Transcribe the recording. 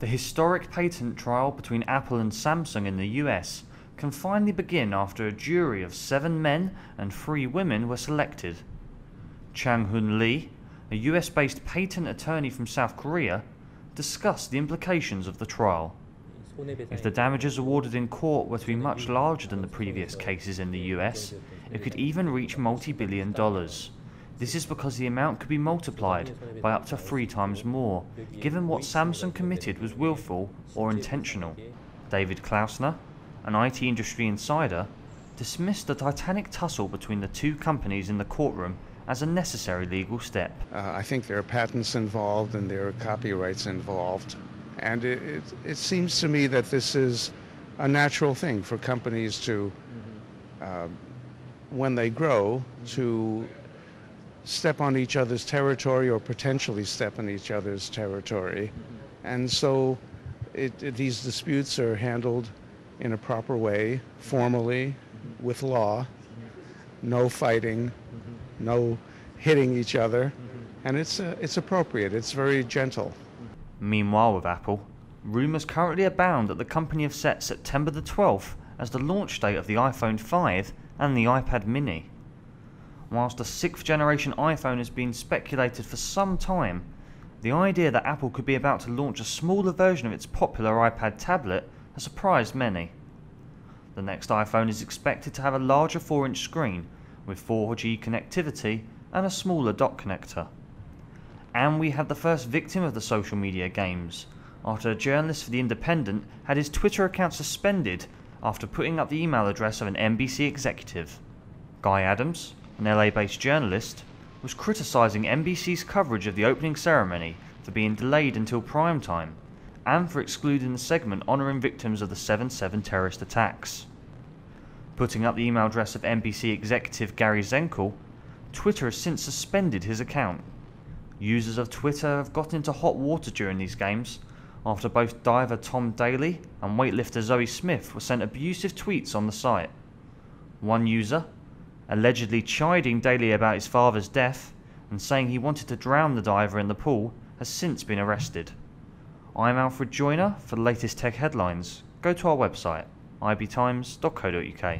The historic patent trial between Apple and Samsung in the US can finally begin after a jury of 7 men and 3 women were selected. Chang-Hun Lee, a US-based patent attorney from South Korea, discussed the implications of the trial. If the damages awarded in court were to be much larger than the previous cases in the US, it could even reach multi-billion dollars. This is because the amount could be multiplied by up to 3 times more, given what Samsung committed was willful or intentional. David Klausner, an IT industry insider, dismissed the titanic tussle between the 2 companies in the courtroom as a necessary legal step. I think there are patents involved and there are copyrights involved. And it seems to me that this is a natural thing for companies to, when they grow, to step on each other's territory or potentially step on each other's territory. And so these disputes are handled in a proper way, formally, with law, no fighting, no hitting each other, and it's appropriate, it's very gentle. Meanwhile with Apple, rumours currently abound that the company have set September the 12th as the launch date of the iPhone 5 and the iPad mini. Whilst the 6th generation iPhone has been speculated for some time, the idea that Apple could be about to launch a smaller version of its popular iPad tablet has surprised many. The next iPhone is expected to have a larger 4-inch screen with 4G connectivity and a smaller dock connector. And we had the first victim of the social media games, after a journalist for The Independent had his Twitter account suspended after putting up the email address of an NBC executive. Guy Adams, an LA-based journalist, was criticising NBC's coverage of the opening ceremony for being delayed until prime time, and for excluding the segment honouring victims of the 7/7 terrorist attacks. Putting up the email address of NBC executive Gary Zenkel, Twitter has since suspended his account. Users of Twitter have got into hot water during these games, after both diver Tom Daley and weightlifter Zoe Smith were sent abusive tweets on the site. One user, allegedly chiding Daley about his father's death and saying he wanted to drown the diver in the pool, has since been arrested. I'm Alfred Joyner. For the latest tech headlines, go to our website, ibtimes.co.uk.